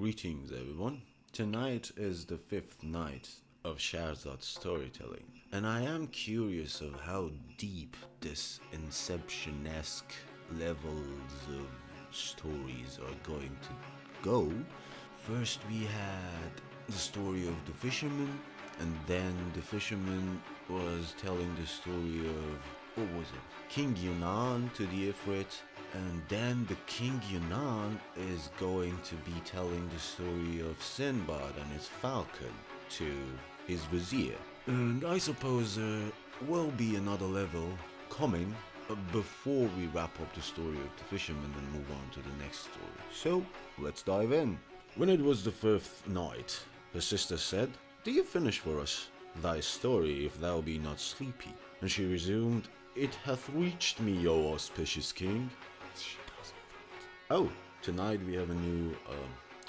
Greetings everyone. Tonight is the fifth night of Shahrzad's storytelling, and I am curious of how deep this Inception-esque levels of stories are going to go. First we had the story of the fisherman, and then the fisherman was telling the story of, what was it? King Yunan to the Ifrit, and then the King Yunan is going to be telling the story of Sinbad and his falcon to his vizier. And I suppose there will be another level coming before we wrap up the story of the fisherman and move on to the next story. So, let's dive in. When it was the fifth night, her sister said, "Do you finish for us thy story if thou be not sleepy?" And she resumed, "It hath reached me, O auspicious king." She doesn't. Oh, tonight we have a new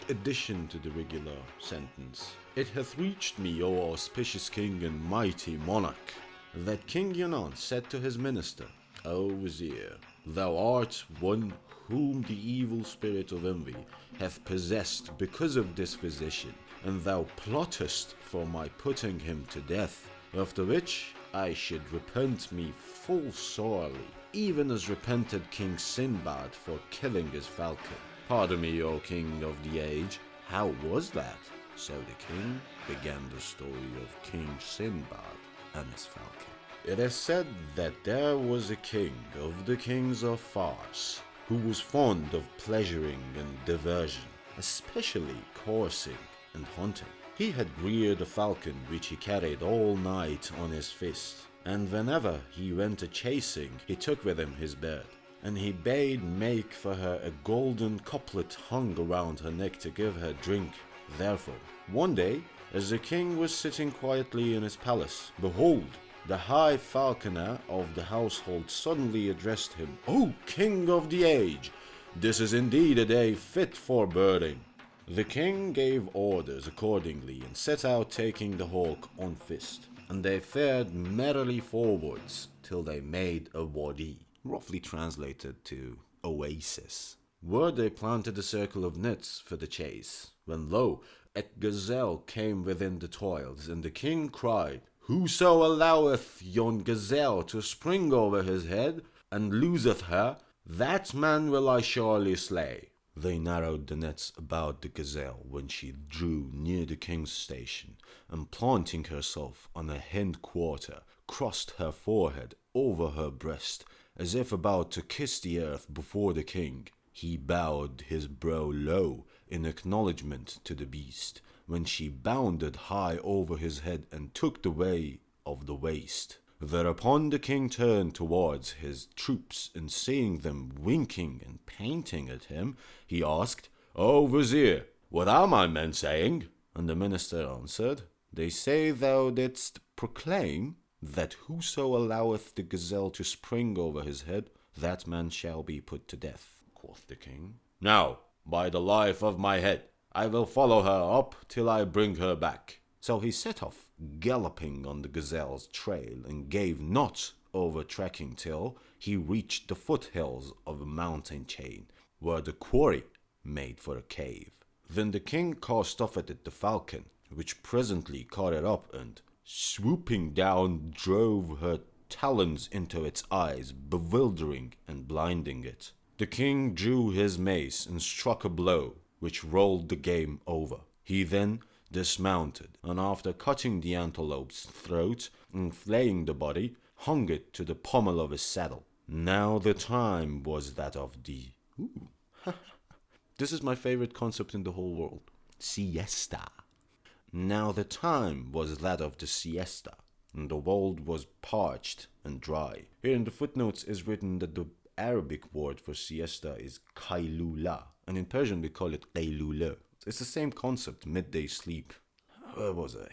addition to the regular sentence. "It hath reached me, O auspicious king and mighty monarch, that King Yunan said to his minister, O vizier, thou art one whom the evil spirit of envy hath possessed because of this physician, and thou plottest for my putting him to death, after which I should repent me full sorely, even as repented King Sindibad for killing his falcon. Pardon me, O king of the age, how was that?" So the king began the story of King Sindibad and his falcon. It is said that there was a king of the kings of Fars who was fond of pleasuring and diversion, especially coursing and hunting. He had reared a falcon which he carried all night on his fist, and whenever he went a-chasing he took with him his bird, and he bade make for her a golden couplet hung around her neck to give her drink. Therefore, one day, as the king was sitting quietly in his palace, behold, the high falconer of the household suddenly addressed him, "O king of the age, this is indeed a day fit for birding." The king gave orders accordingly and set out taking the hawk on fist, and they fared merrily forwards till they made a wadi, roughly translated to oasis, where they planted a circle of nets for the chase, when lo, a gazelle came within the toils, and the king cried, "Whoso alloweth yon gazelle to spring over his head, and loseth her, that man will I surely slay." They narrowed the nets about the gazelle when she drew near the king's station, and planting herself on a hind quarter, crossed her forehead over her breast, as if about to kiss the earth before the king. He bowed his brow low in acknowledgment to the beast, when she bounded high over his head and took the way of the waist. Thereupon the king turned towards his troops, and seeing them winking and painting at him, he asked, "O vizier, what are my men saying?" And the minister answered, "They say thou didst proclaim that whoso alloweth the gazelle to spring over his head, that man shall be put to death." Quoth the king, "Now, by the life of my head, I will follow her up till I bring her back." So he set off, galloping on the gazelle's trail, and gave not over tracking till he reached the foothills of a mountain chain, where the quarry made for a cave. Then the king cast off at it the falcon, which presently caught it up, and, swooping down, drove her talons into its eyes, bewildering and blinding it. The king drew his mace and struck a blow, which rolled the game over. He then dismounted, and after cutting the antelope's throat and flaying the body, hung it to the pommel of his saddle. Now the time was that of the... This is my favorite concept in the whole world. Siesta. Now the time was that of the siesta, and the world was parched and dry. Here in the footnotes is written that the Arabic word for siesta is kailula, and in Persian we call it qaylula. It's the same concept, midday sleep. Where was I?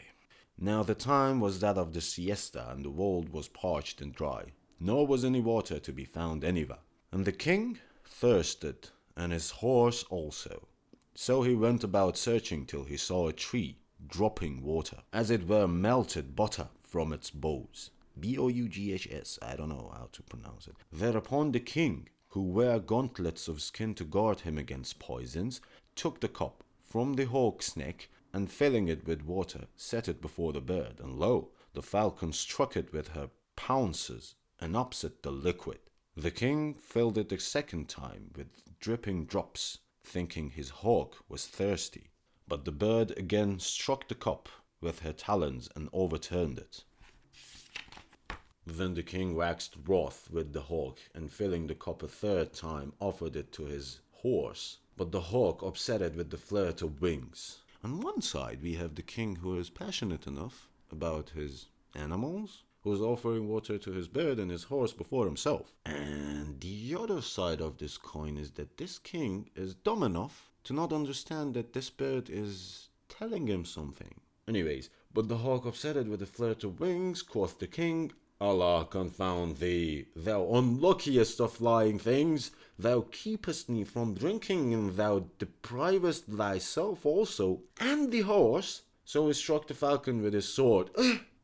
Now the time was that of the siesta, and the world was parched and dry, nor was any water to be found anywhere. And the king thirsted, and his horse also. So he went about searching till he saw a tree dropping water, as it were melted butter from its boughs. Boughs, I don't know how to pronounce it. Thereupon the king, who wore gauntlets of skin to guard him against poisons, took the cup, from the hawk's neck, and filling it with water, set it before the bird, and lo, the falcon struck it with her pounces and upset the liquid. The king filled it a second time with dripping drops, thinking his hawk was thirsty. But the bird again struck the cup with her talons and overturned it. Then the king waxed wroth with the hawk, and filling the cup a third time, offered it to his horse. But the hawk upset it with the flirt of wings. On one side we have the king who is passionate enough about his animals, who is offering water to his bird and his horse before himself. And the other side of this coin is that this king is dumb enough to not understand that this bird is telling him something. Anyways, but the hawk upset it with a flirt of wings. Quoth the king, Allah confound thee, thou unluckiest of flying things. Thou keepest me from drinking, and thou deprivest thyself also, and the horse. So he struck the falcon with his sword.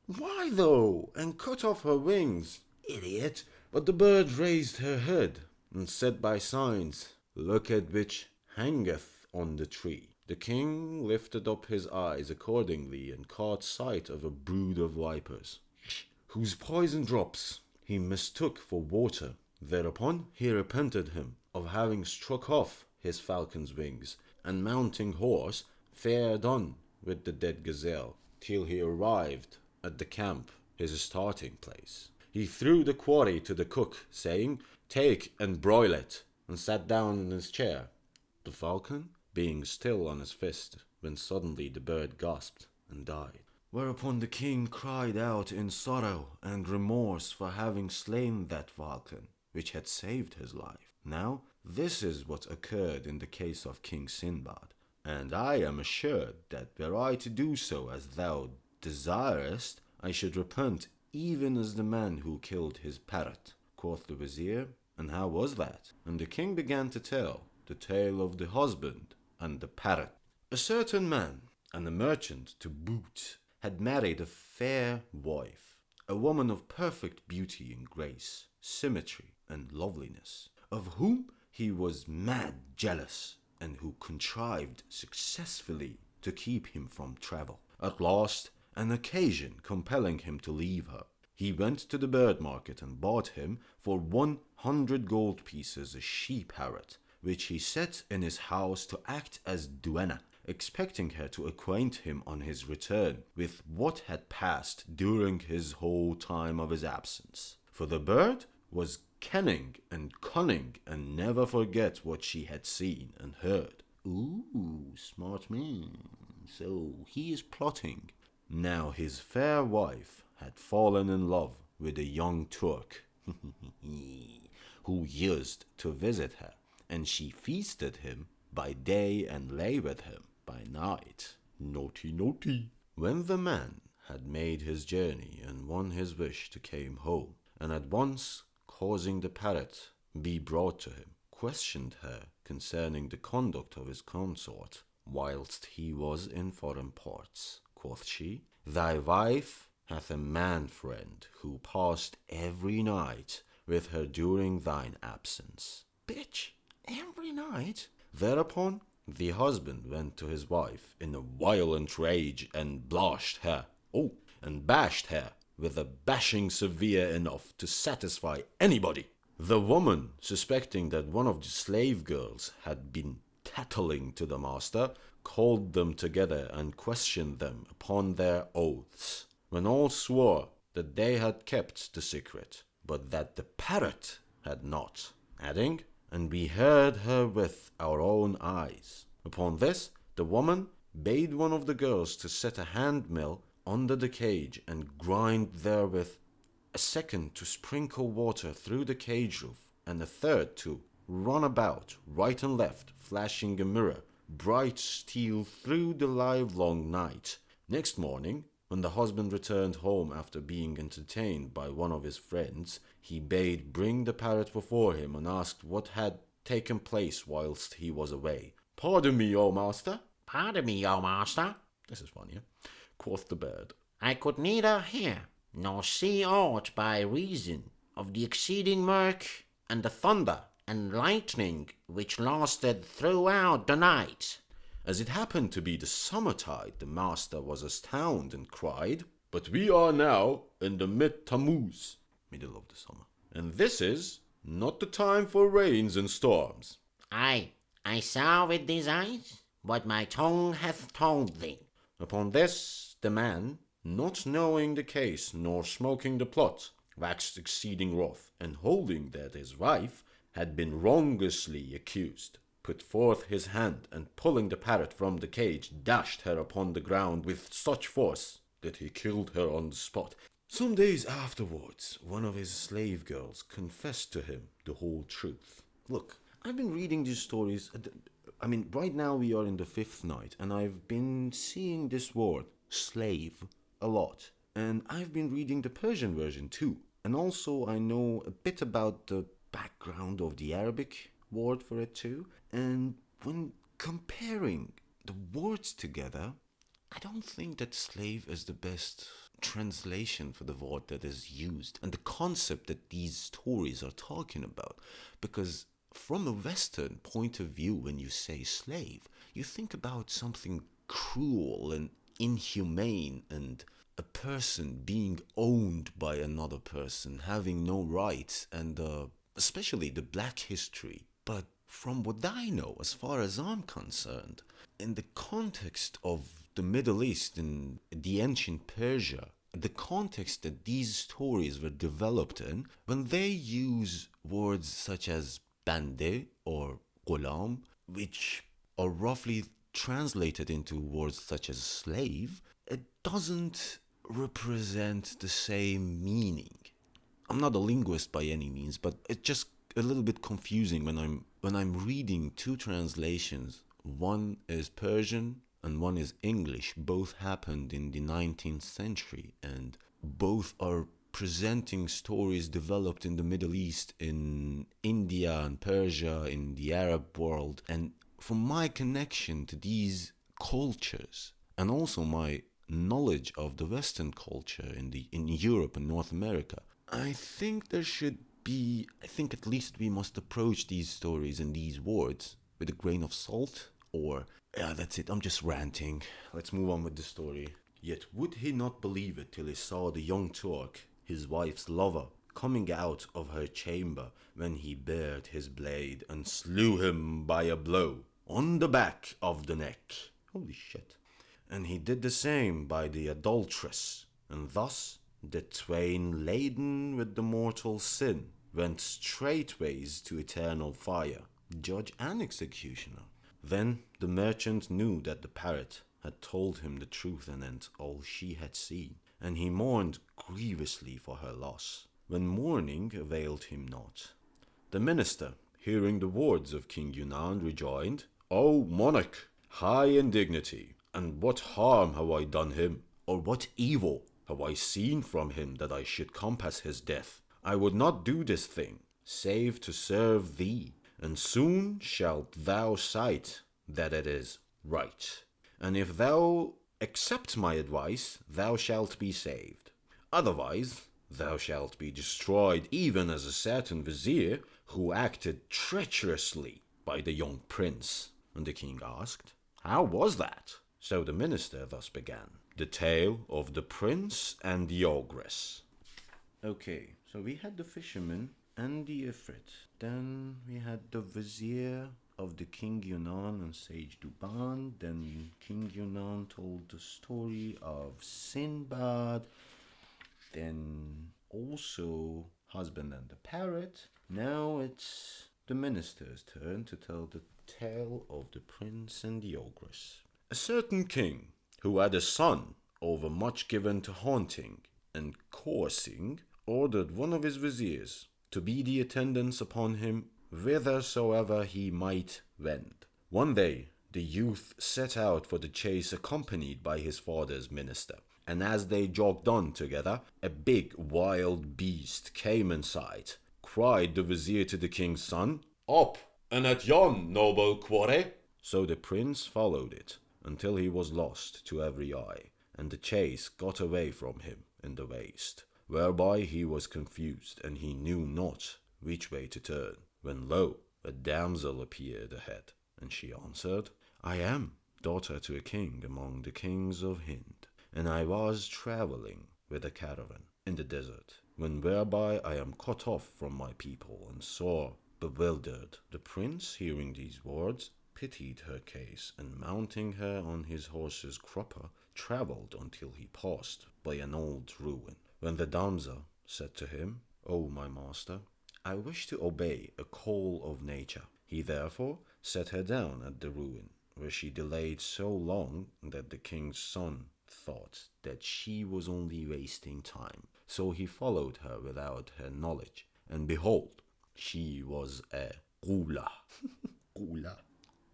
Why though? And cut off her wings. Idiot. But the bird raised her head, and said by signs, Look at which hangeth on the tree. The king lifted up his eyes accordingly, and caught sight of a brood of vipers, whose poison drops he mistook for water. Thereupon he repented him of having struck off his falcon's wings, and mounting horse, fared on with the dead gazelle, till he arrived at the camp, his starting place. He threw the quarry to the cook, saying, Take and broil it, and sat down in his chair, the falcon being still on his fist, when suddenly the bird gasped and died. Whereupon the king cried out in sorrow and remorse for having slain that falcon, which had saved his life. Now, this is what occurred in the case of King Sindbad, and I am assured that were I to do so as thou desirest, I should repent even as the man who killed his parrot. Quoth the vizier, And how was that? And the king began to tell the tale of the husband and the parrot. A certain man, and a merchant to boot, had married a fair wife, a woman of perfect beauty and grace, symmetry and loveliness, of whom he was mad jealous, and who contrived successfully to keep him from travel. At last, an occasion compelling him to leave her, he went to the bird market and bought him for 100 gold pieces a she-parrot, which he set in his house to act as duenna, expecting her to acquaint him on his return with what had passed during his whole time of his absence. For the bird was kenning and cunning, and never forget what she had seen and heard. Ooh, smart man. So he is plotting. Now his fair wife had fallen in love with a young Turk, who used to visit her, and she feasted him by day and lay with him by night. Naughty, naughty. When the man had made his journey and won his wish to came home, and at once causing the parrot be brought to him, questioned her concerning the conduct of his consort, whilst he was in foreign parts. Quoth she, Thy wife hath a man friend, who passed every night with her during thine absence. Bitch, every night? Thereupon the husband went to his wife in a violent rage, and bashed her with a bashing severe enough to satisfy anybody. The woman, suspecting that one of the slave girls had been tattling to the master, called them together and questioned them upon their oaths, when all swore that they had kept the secret, but that the parrot had not, adding, And we heard her with our own eyes. Upon this, the woman bade one of the girls to set a hand mill under the cage and grind therewith, a second to sprinkle water through the cage roof, and a third to run about right and left, flashing a mirror, bright steel through the livelong night. Next morning, when the husband returned home after being entertained by one of his friends, he bade bring the parrot before him and asked what had taken place whilst he was away. Pardon me, O master. Pardon me, O master. This is funny, eh? Quoth the bird. I could neither hear nor see aught by reason of the exceeding murk and the thunder and lightning which lasted throughout the night. As it happened to be the summertide, the master was astounded and cried, "But we are now in the mid-Tammuz," middle of the summer, "and this is not the time for rains and storms." I saw with these eyes what my tongue hath told thee. Upon this, the man, not knowing the case nor smoking the plot, waxed exceeding wroth, and holding that his wife had been wrongously accused, put forth his hand, and pulling the parrot from the cage, dashed her upon the ground with such force that he killed her on the spot. Some days afterwards, one of his slave girls confessed to him the whole truth. Look, I've been reading these stories. Right now we are in the fifth night, and I've been seeing this word, slave, a lot. And I've been reading the Persian version too. And also I know a bit about the background of the Arabic word for it too. And when comparing the words together, I don't think that slave is the best translation for the word that is used and the concept that these stories are talking about. Because from a Western point of view, when you say slave, you think about something cruel and inhumane and a person being owned by another person, having no rights, and especially the black history. But from what I know, as far as I'm concerned, in the context of the Middle East and the ancient Persia, the context that these stories were developed in, when they use words such as bande or ghulam, which are roughly translated into words such as slave, it doesn't represent the same meaning. I'm not a linguist by any means, but it's just a little bit confusing when I'm reading two translations. One is Persian and one is English. Both happened in the 19th century, and both are presenting stories developed in the Middle East, in India and Persia, in the Arab world. And from my connection to these cultures, and also my knowledge of the Western culture in Europe and North America, I think at least we must approach these stories and these words with a grain of salt, or, yeah, that's it, I'm just ranting. Let's move on with the story. Yet would he not believe it till he saw the young Turk, his wife's lover, coming out of her chamber, when he bared his blade and slew him by a blow on the back of the neck. Holy shit. And he did the same by the adulteress, and thus the twain, laden with the mortal sin, went straightways to eternal fire, judge and executioner. Then the merchant knew that the parrot had told him the truth anent all she had seen, and he mourned grievously for her loss, when mourning availed him not. The minister, hearing the words of King Yunan, rejoined, "O monarch, high in dignity, and what harm have I done him, or what evil have I seen from him that I should compass his death? I would not do this thing, save to serve thee, and soon shalt thou sight that it is right. And if thou accept my advice, thou shalt be saved. Otherwise, thou shalt be destroyed, even as a certain vizier who acted treacherously by the young prince." And the king asked, "How was that?" So the minister thus began, the tale of the prince and the ogress. Okay, so we had the fisherman and the ifrit. Then we had the vizier of the King Yunan and Sage Duban. Then King Yunan told the story of Sindibad. Then also husband and the parrot. Now it's the minister's turn to tell the tale of the prince and the ogress. A certain king, who had a son overmuch given to haunting and coursing, ordered one of his viziers to be the attendance upon him whithersoever he might wend. One day the youth set out for the chase accompanied by his father's minister, and as they jogged on together, a big wild beast came in sight. Cried the vizier to the king's son, "Up and at yon, noble quarry!" So the prince followed it until he was lost to every eye, and the chase got away from him in the waste, whereby he was confused, and he knew not which way to turn, when lo, a damsel appeared ahead, and she answered, "I am daughter to a king among the kings of Hind. And I was traveling with a caravan in the desert, when whereby I am cut off from my people and sore bewildered. The prince, hearing these words, pitied her case, and mounting her on his horse's crupper, travelled until he passed by an old ruin. When the damsel said to him, O my master, I wish to obey a call of nature. He therefore set her down at the ruin, where she delayed so long that the king's son thought that she was only wasting time. So he followed her without her knowledge, and behold, she was a gula. Gula.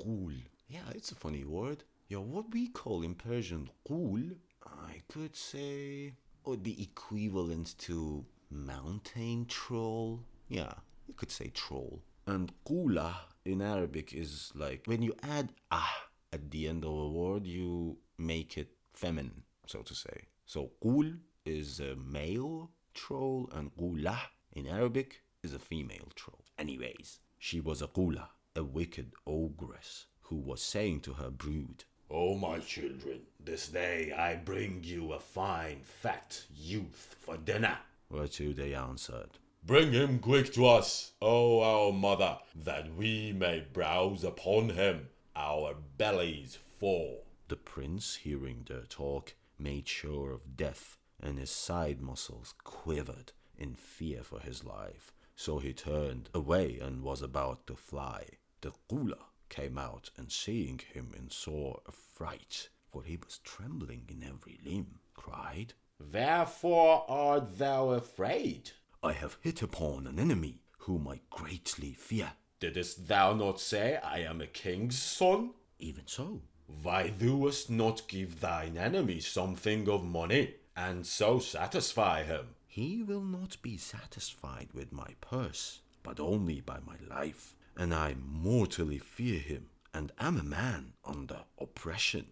Ghoul. Yeah, it's a funny word. Yeah, what we call in Persian ghoul, I could say would be equivalent to mountain troll. Yeah, you could say troll. And gula in Arabic is like when you add ah at the end of a word, you make it feminine, so to say. So ghoul is a male troll, and gula in Arabic is a female troll. Anyways, she was a gula, a wicked ogress, who was saying to her brood, O my children, this day I bring you a fine fat youth for dinner. Whereto they answered, Bring him quick to us, O our mother, that we may browse upon him, our bellies full. The prince, hearing their talk, made sure of death, and his side muscles quivered in fear for his life. So he turned away and was about to fly. The gula came out, and seeing him in sore affright, for he was trembling in every limb, cried, Wherefore art thou afraid? I have hit upon an enemy whom I greatly fear. Didst thou not say I am a king's son? Even so. Why doest not give thine enemy something of money, and so satisfy him? He will not be satisfied with my purse, but only by my life, and I mortally fear him, and am a man under oppression.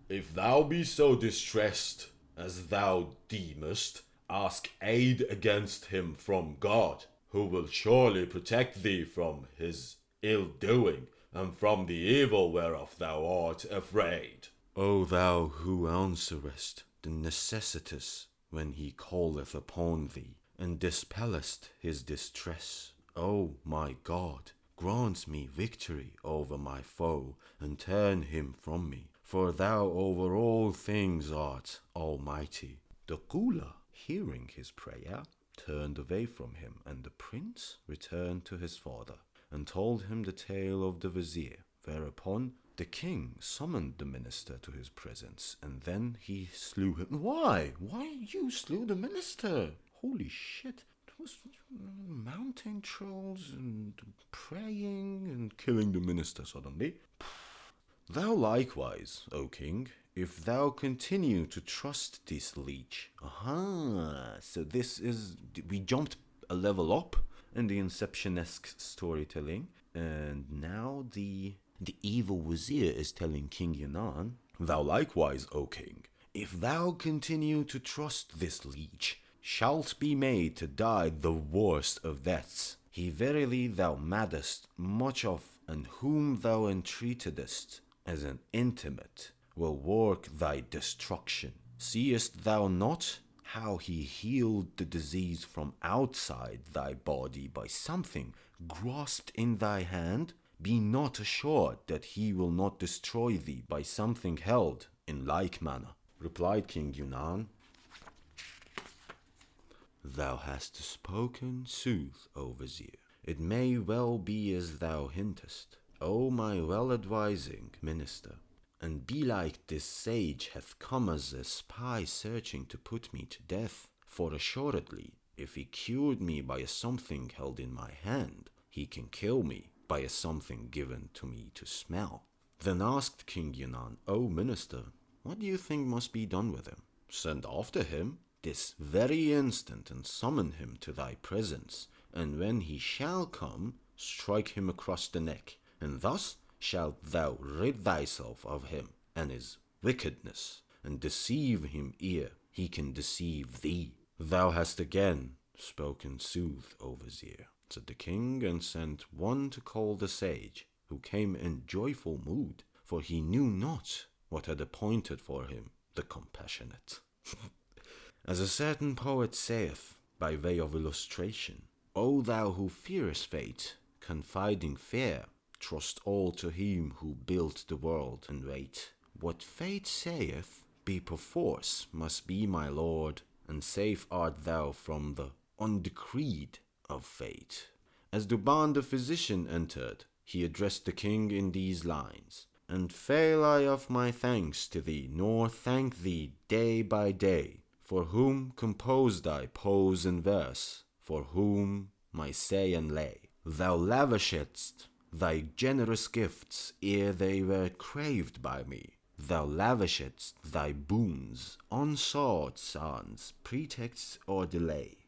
If thou be so distressed as thou deemest, ask aid against him from God, who will surely protect thee from his ill doing, and from the evil whereof thou art afraid. O thou who answerest the necessitous when he calleth upon thee, and dispellest his distress, O my God, grant me victory over my foe, and turn him from me, for thou over all things art almighty. The gula, hearing his prayer, turned away from him, and the prince returned to his father, and told him the tale of the vizier, whereupon the king summoned the minister to his presence, and then he slew him. Why? Why you slew the minister? Holy shit. It was mountain trolls and praying and killing the minister suddenly. Thou likewise, O king, if thou continue to trust this leech. Aha, so this is, we jumped a level up in the Inception-esque storytelling, and now the evil vizier is telling King Yunan, Thou likewise, O king, if thou continue to trust this leech, shalt be made to die the worst of deaths. He verily thou madest much of, and whom thou entreatedest as an intimate, will work thy destruction. Seest thou not how he healed the disease from outside thy body by something grasped in thy hand? Be not assured that he will not destroy thee by something held in like manner. Replied King Yunan, Thou hast spoken sooth, O vizier. It may well be as thou hintest, O my well-advising minister. And belike this sage hath come as a spy searching to put me to death. For assuredly, if he cured me by a something held in my hand, he can kill me by a something given to me to smell. Then asked King Yunan, O minister, what do you think must be done with him? Send after him this very instant, and summon him to thy presence, and when he shall come, strike him across the neck, and thus shalt thou rid thyself of him and his wickedness, and deceive him ere he can deceive thee. Thou hast again spoken sooth, O vizier, said the king, and sent one to call the sage, who came in joyful mood, for he knew not what had appointed for him the compassionate. As a certain poet saith, by way of illustration, O thou who fearest fate, confiding fair, trust all to him who built the world and wait. What fate saith, be perforce, must be my lord, and safe art thou from the undecreed of fate. As Duban the physician entered, he addressed the king in these lines, and fail I of my thanks to thee, nor thank thee day by day, for whom composed I pose and verse, for whom my say and lay. Thou lavishedst thy generous gifts ere they were craved by me. Thou lavishedst thy boons, unsought sans pretext or delay.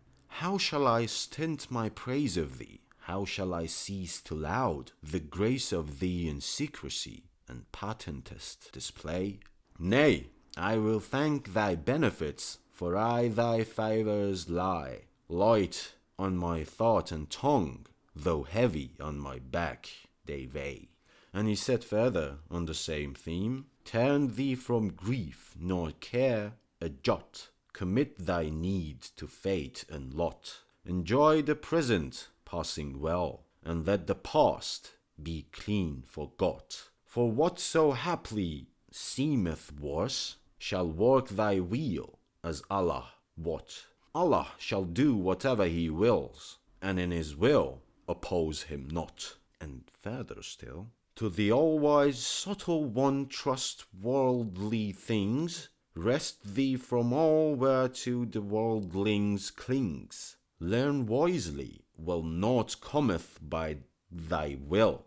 How shall I stint my praise of thee? How shall I cease to laud the grace of thee in secrecy and patentest display? Nay, I will thank thy benefits, for I thy favours lie. Light on my thought and tongue, though heavy on my back they weigh. And he said further on the same theme, turn thee from grief nor care a jot, commit thy need to fate and lot. Enjoy the present passing well, and let the past be clean forgot. For what so haply seemeth worse shall work thy weal, as Allah wot. Allah shall do whatever he wills, and in his will oppose him not. And further still, to the all-wise subtle one trust worldly things, rest thee from all whereto the worldlings clings. Learn wisely, well naught cometh by thy will,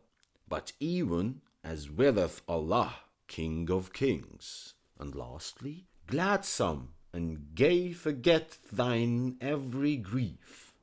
but even as willeth Allah, King of kings. And lastly, gladsome and gay forget thine every grief.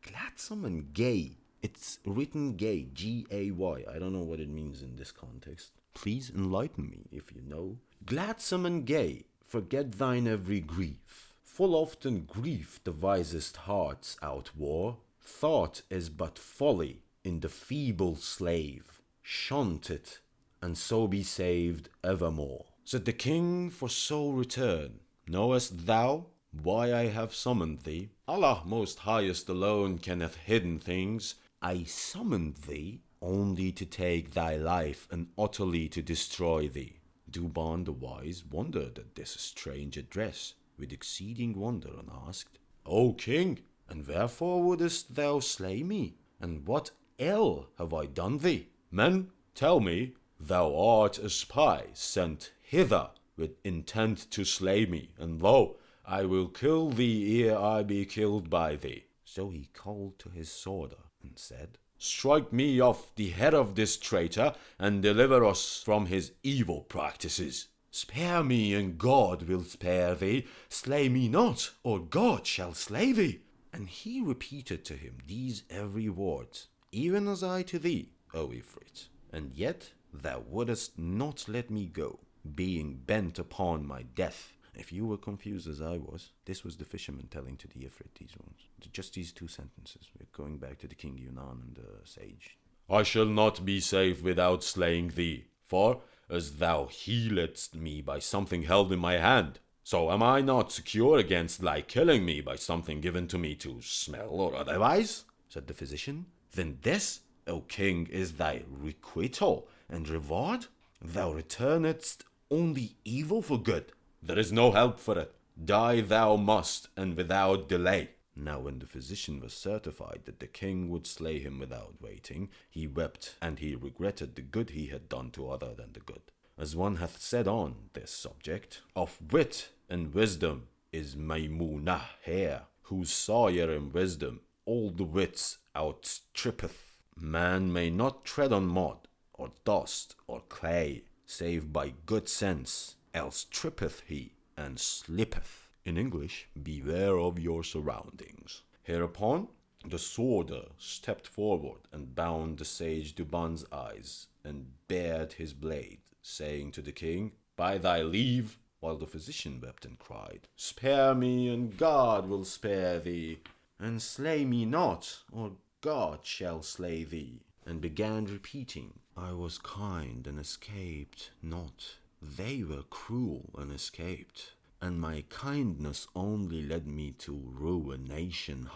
Gladsome and gay. It's written gay, G-A-Y. I don't know what it means in this context. Please enlighten me if you know. Gladsome and gay, forget thine every grief. Full often grief the wisest hearts outwore. Thought is but folly in the feeble slave. Shunt it, and so be saved evermore. Said the king, for so return. Knowest thou why I have summoned thee? Allah most highest alone kenneth hidden things. I summoned thee only to take thy life and utterly to destroy thee. Duban the wise wondered at this strange address with exceeding wonder, and asked, O king, and wherefore wouldest thou slay me? And what ill have I done thee? Men, tell me, thou art a spy sent hither with intent to slay me, and lo, I will kill thee ere I be killed by thee. So he called to his sworder and said, Strike me off the head of this traitor, and deliver us from his evil practices. Spare me, and God will spare thee. Slay me not, or God shall slay thee. And he repeated to him these every words, even as I to thee, O Ifrit. And yet thou wouldest not let me go, being bent upon my death. If you were confused as I was, this was the fisherman telling to the Ifrit these words. Just these two sentences. We're going back to the King Yunan and the sage. I shall not be safe without slaying thee, for as thou healedst me by something held in my hand, so am I not secure against thy killing me by something given to me to smell or otherwise? Said the physician. Then this, O king, is thy requital and reward? Thou returnedst only evil for good. There is no help for it. Die thou must, and without delay. Now when the physician was certified that the king would slay him without waiting, he wept, and he regretted the good he had done to other than the good. As one hath said on this subject, of wit and wisdom is Maymunah here, whose sawyer in wisdom all the wits outstrippeth. Man may not tread on mud, or dust, or clay, save by good sense, else trippeth he and slippeth. In English, beware of your surroundings. Hereupon, the sworder stepped forward and bound the sage Duban's eyes, and bared his blade, saying to the king, By thy leave, while the physician wept and cried, Spare me, and God will spare thee, and slay me not, or God shall slay thee, and began repeating, I was kind and escaped not. They were cruel and escaped, and my kindness only led me to ruination.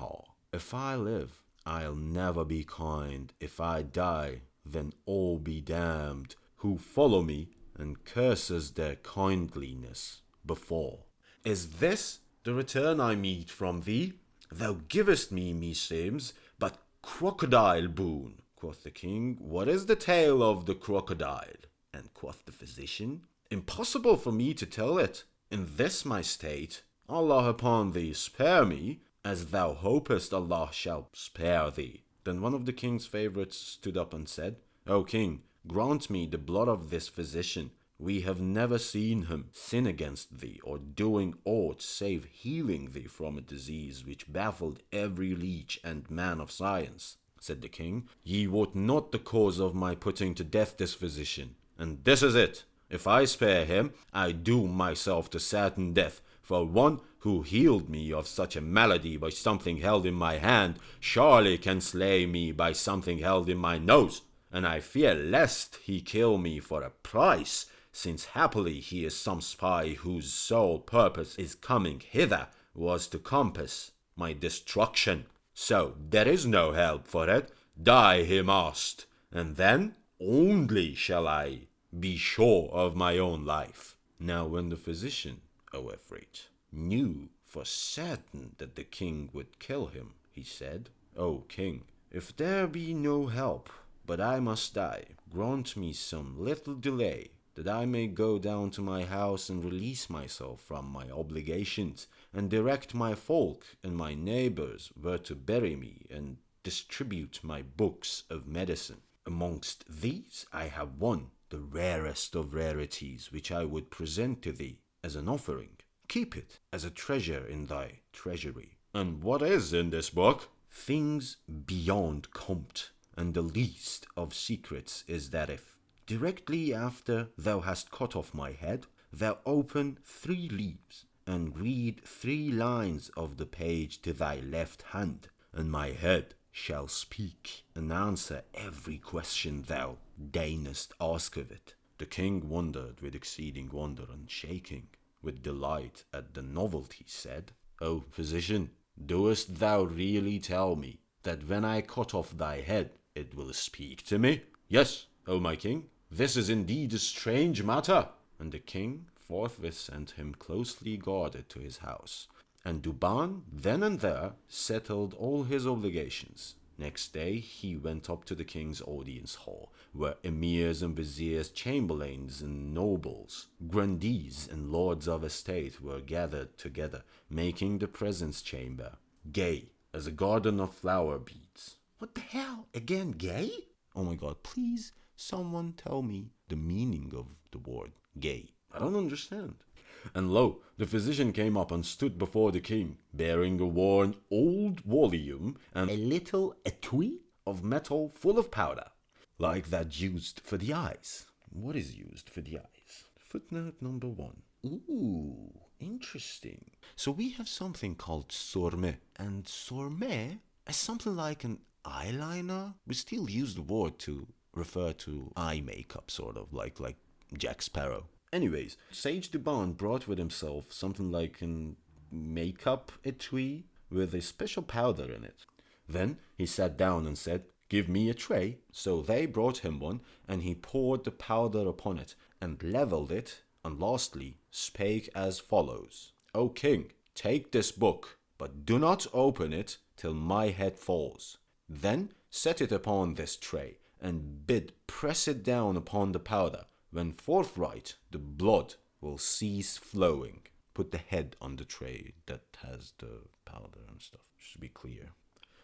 If I live, I'll never be kind. If I die, then all be damned who follow me and curses their kindliness before. Is this the return I meet from thee? Thou givest me, meseems, but crocodile boon. Quoth the king, what is the tale of the crocodile? And quoth the physician, impossible for me to tell it. In this my state, Allah upon thee spare me, as thou hopest Allah shall spare thee. Then one of the king's favorites stood up and said, O king, grant me the blood of this physician. We have never seen him sin against thee, or doing aught save healing thee from a disease which baffled every leech and man of science. Said the king, ye wot not the cause of my putting to death this physician, and this is it. If I spare him, I doom myself to certain death, for one who healed me of such a malady by something held in my hand surely can slay me by something held in my nose, and I fear lest he kill me for a price, since happily he is some spy whose sole purpose is coming hither was to compass my destruction. So there is no help for it. Die he must, and then only shall I be sure of my own life. Now when the physician, O Efreet, knew for certain that the king would kill him, he said, O king, if there be no help, but I must die, grant me some little delay, that I may go down to my house and release myself from my obligations, and direct my folk and my neighbors where to bury me, and distribute my books of medicine. Amongst these I have one, the rarest of rarities, which I would present to thee as an offering. Keep it as a treasure in thy treasury. And what is in this book? Things beyond compt, and the least of secrets is that if, directly after thou hast cut off my head, thou open 3 leaves, and read 3 lines of the page to thy left hand, and my head shall speak and answer every question thou deignest ask of it. The king wondered with exceeding wonder, and shaking with delight at the novelty, said, O physician, doest thou really tell me that when I cut off thy head it will speak to me? Yes, O my king, this is indeed a strange matter. And the king forthwith sent him closely guarded to his house, and Duban then and there settled all his obligations. Next day he went up to the king's audience hall, where emirs and viziers, chamberlains and nobles, grandees and lords of estate were gathered together, making the presence chamber gay as a garden of flower beads. What the hell? Again gay? Oh my god, please someone tell me the meaning of the word gay. I don't understand. And lo, the physician came up and stood before the king, bearing a worn old volume and a little etui of metal full of powder, like that used for the eyes. What is used for the eyes? Footnote number 1. Ooh, interesting. So we have something called sorme, and sorme is something like an eyeliner. We still use the word to refer to eye makeup, sort of, like Jack Sparrow. Anyways, Sage Duban brought with himself something like an makeup etui with a special powder in it. Then he sat down and said, give me a tray. So they brought him one, and he poured the powder upon it, and levelled it, and lastly spake as follows. O king, take this book, but do not open it till my head falls. Then set it upon this tray, and bid press it down upon the powder. When forthright the blood will cease flowing. Put the head on the tray that has the powder and stuff, just to be clear.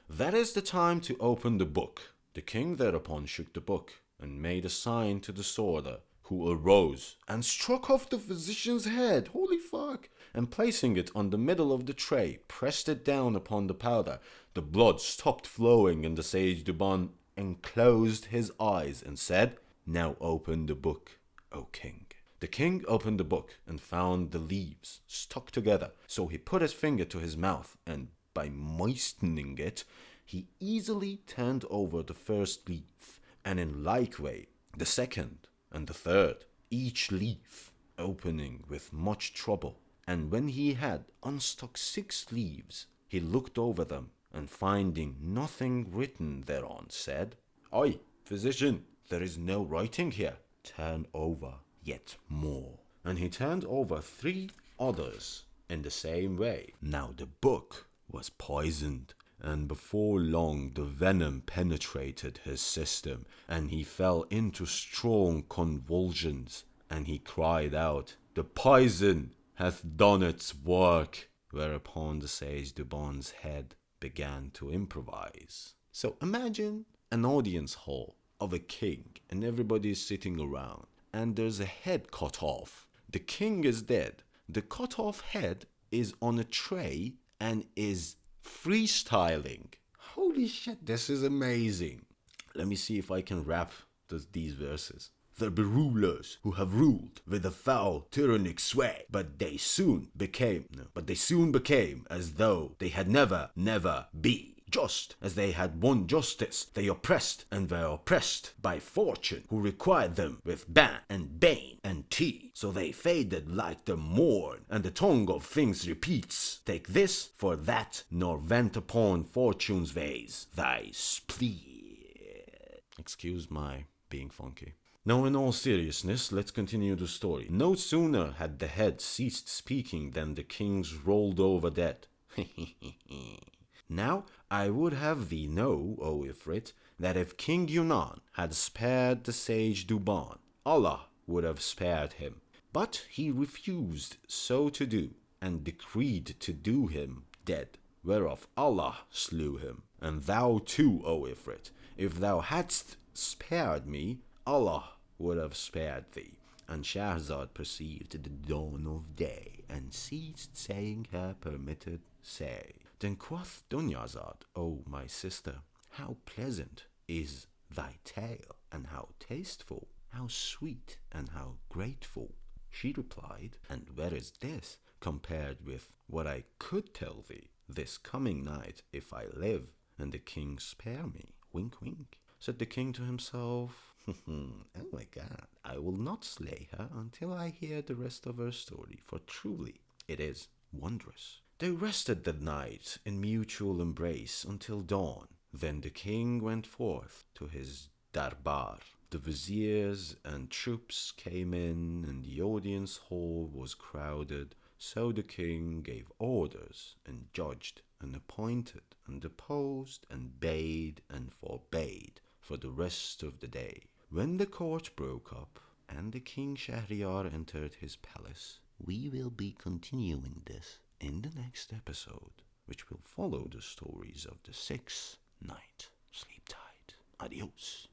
That is the time to open the book. The king thereupon shook the book, and made a sign to the sworder, who arose and struck off the physician's head. Holy fuck! And placing it on the middle of the tray, pressed it down upon the powder. The blood stopped flowing, and the sage Duban enclosed his eyes and said, now open the book, O king. The king opened the book and found the leaves stuck together. So he put his finger to his mouth, and by moistening it, he easily turned over the first leaf, and in like way the second, and the third, each leaf opening with much trouble. And when he had unstuck 6 leaves, he looked over them, and finding nothing written thereon, said, "Oi, physician, there is no writing here. Turn over yet more." And he turned over 3 others in the same way. Now the book was poisoned, and before long the venom penetrated his system, and he fell into strong convulsions, and he cried out, "The poison hath done its work," whereupon the sage Dubon's head began to improvise. So imagine an audience hall of a king, and everybody is sitting around, and there's a head cut off. The king is dead. The cut off head is on a tray and is freestyling. Holy shit, this is amazing. Let me see if I can rap these verses. There be rulers who have ruled with a foul tyrannic sway, but they soon became as though they had never be. Just as they had won justice, they oppressed and were oppressed by fortune, who required them with ban and bane and tea. So they faded like the morn, and the tongue of things repeats, "Take this for that, nor vent upon fortune's ways thy spleen." Excuse my being funky. Now, in all seriousness, let's continue the story. No sooner had the head ceased speaking than the kings rolled over dead. Now, I would have thee know, O Ifrit, that if King Yunan had spared the sage Duban, Allah would have spared him. But he refused so to do, and decreed to do him dead, whereof Allah slew him. And thou too, O Ifrit, if thou hadst spared me, Allah would have spared thee. And Shahrazad perceived the dawn of day, and ceased saying her permitted say. Then quoth Dunyazad, "O my sister, how pleasant is thy tale, and how tasteful, how sweet, and how grateful." She replied, "And where is this, compared with what I could tell thee this coming night, if I live, and the king spare me?" Wink, wink. Said the king to himself, "Oh my God, I will not slay her until I hear the rest of her story, for truly it is wondrous." They rested that night in mutual embrace until dawn. Then the king went forth to his darbar. The viziers and troops came in, and the audience hall was crowded. So the king gave orders, and judged, and appointed, and deposed, and bade, and forbade for the rest of the day. When the court broke up, and the king Shahryar entered his palace, we will be continuing this in the next episode, which will follow the stories of the 6th night. Sleep tight. Adios.